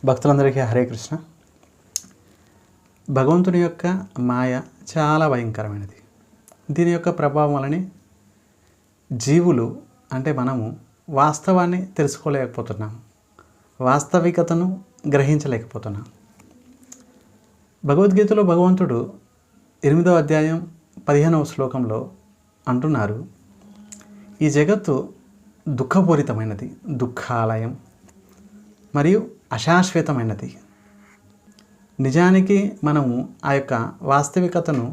భక్తులందరికీ హరే కృష్ణ. భగవంతుని యొక్క మాయ చాలా భయంకరమైనది. దీని యొక్క ప్రభావం వలన జీవులు అంటే మనము వాస్తవాన్ని తెలుసుకోలేకపోతున్నాం, వాస్తవికతను గ్రహించలేకపోతున్నాం. భగవద్గీతలో భగవంతుడు 8వ అధ్యాయం 15వ శ్లోకంలో అంటున్నారు, ఈ జగత్తు దుఃఖపూరితమైనది, దుఃఖాలయం మరియు అశాశ్వతమైనది. నిజానికి మనము ఆ యొక్క వాస్తవికతను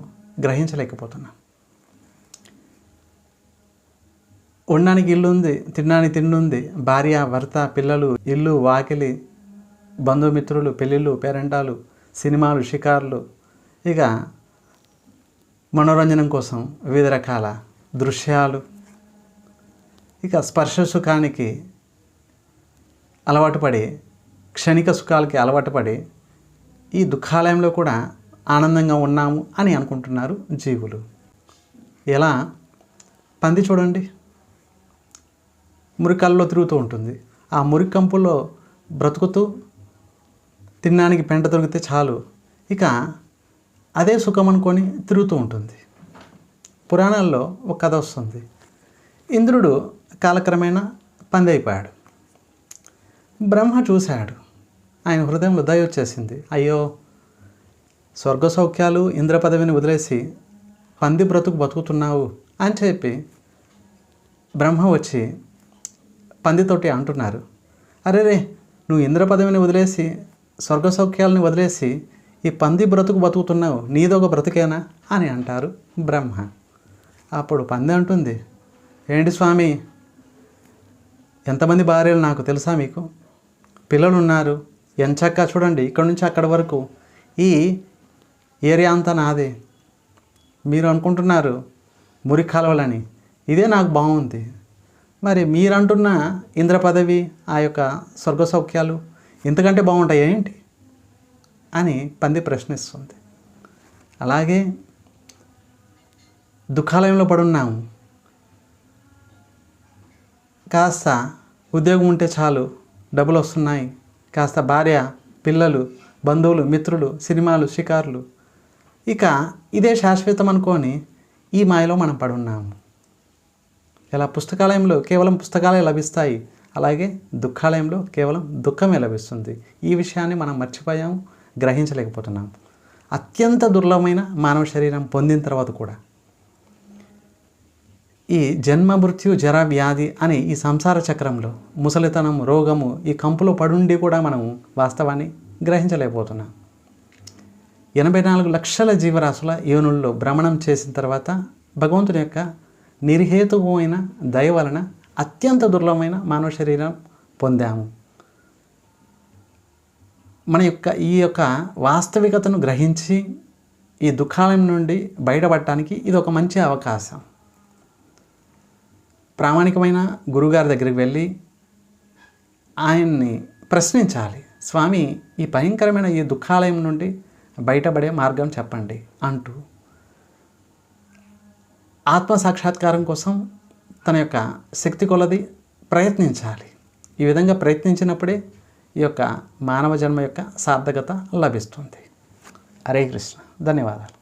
గ్రహించలేకపోతున్నాం. ఉండడానికి ఇల్లు ఉంది, తినడానికి తిండి ఉంది, భార్య భర్త పిల్లలు, ఇల్లు వాకిలి, బంధుమిత్రులు, పెళ్ళిళ్ళు పేరెంటాలు, సినిమాలు షికార్లు, ఇక మనోరంజనం కోసం వివిధ రకాల దృశ్యాలు, ఇక స్పర్శ సుఖానికి అలవాటు పడి క్షణిక సుఖాలకి అలవాటు పడి ఈ దుఃఖాలయంలో కూడా ఆనందంగా ఉన్నాము అని అనుకుంటున్నారు జీవులు. ఎలా పంది చూడండి, మురికాల్లో తిరుగుతూ ఉంటుంది. ఆ మురికంపుల్లో బ్రతుకుతూ తినడానికి పెంట దొరికితే చాలు, ఇక అదే సుఖం అనుకొని తిరుగుతూ ఉంటుంది. పురాణాల్లో ఒక కథ వస్తుంది. ఇంద్రుడు కాలక్రమేణా పంది అయిపోయాడు. బ్రహ్మ చూశాడు, ఆయన హృదయంలో దయ వచ్చేసింది. అయ్యో, స్వర్గ సౌఖ్యాలు ఇంద్ర పదవిని వదిలేసి పంది బతుకుతున్నావు అని చెప్పి బ్రహ్మ వచ్చి పందితోటి అంటున్నారు, అరే నువ్వు ఇంద్ర పదవిని వదిలేసి స్వర్గ సౌఖ్యాలని వదిలేసి ఈ పంది బతుకుతున్నావు, నీదొక బ్రతుకేనా అని అంటారు బ్రహ్మ. అప్పుడు పంది అంటుంది, ఏంటి స్వామి, ఎంతమంది భార్యలు నాకు తెలుసా, మీకు పిల్లలు ఉన్నారు, ఎంచక్కా చూడండి ఇక్కడి నుంచి అక్కడి వరకు ఈ ఏరియా అంతా నాదే. మీరు అనుకుంటున్నారు మురి కాలువలని, ఇదే నాకు బాగుంది, మరి మీరంటున్న ఇంద్ర పదవి ఆ యొక్క స్వర్గ సౌఖ్యాలు ఇంతకంటే బాగుంటాయి ఏంటి అని పంది ప్రశ్నిస్తుంది. అలాగే దుఃఖాలయంలో పడున్నాము. కాస్త ఉద్యోగం ఉంటే చాలు, డబ్బులు వస్తున్నాయి, కాస్త భార్య పిల్లలు బంధువులు మిత్రులు సినిమాలు షికార్లు, ఇక ఇదే శాశ్వతం అనుకొని ఈ మాయలో మనం పడున్నాము. ఇలా పుస్తకాలయంలో కేవలం పుస్తకాలే లభిస్తాయి, అలాగే దుఃఖాలయంలో కేవలం దుఃఖమే లభిస్తుంది. ఈ విషయాన్ని మనం మర్చిపోయాము, గ్రహించలేకపోతున్నాము. అత్యంత దుర్లభమైన మానవ శరీరం పొందిన తర్వాత కూడా ఈ జన్మ మృత్యు జర వ్యాధి అనే ఈ సంసార చక్రంలో ముసలితనం రోగము ఈ కంపులో పడుండి కూడా మనము వాస్తవాన్ని గ్రహించలేకపోతున్నాం. 84 లక్షల జీవరాశుల యోనుల్లో భ్రమణం చేసిన తర్వాత భగవంతుని యొక్క నిర్హేతుకమైన దయ వలన అత్యంత దుర్లభమైన మానవ శరీరం పొందాము. మన యొక్క ఈ యొక్క వాస్తవికతను గ్రహించి ఈ దుఃఖాలయం నుండి బయటపడటానికి ఇది ఒక మంచి అవకాశం. ప్రామాణికమైన గురుగారి దగ్గరికి వెళ్ళి ఆయన్ని ప్రశ్నించాలి, స్వామి ఈ భయంకరమైన ఈ దుఃఖాలయం నుండి బయటపడే మార్గం చెప్పండి అంటూ ఆత్మసాక్షాత్కారం కోసం తన యొక్క శక్తి కొలది ప్రయత్నించాలి. ఈ విధంగా ప్రయత్నించినప్పుడే ఈ యొక్క మానవ జన్మ యొక్క సార్థకత లభిస్తుంది. హరే కృష్ణ. ధన్యవాదాలు.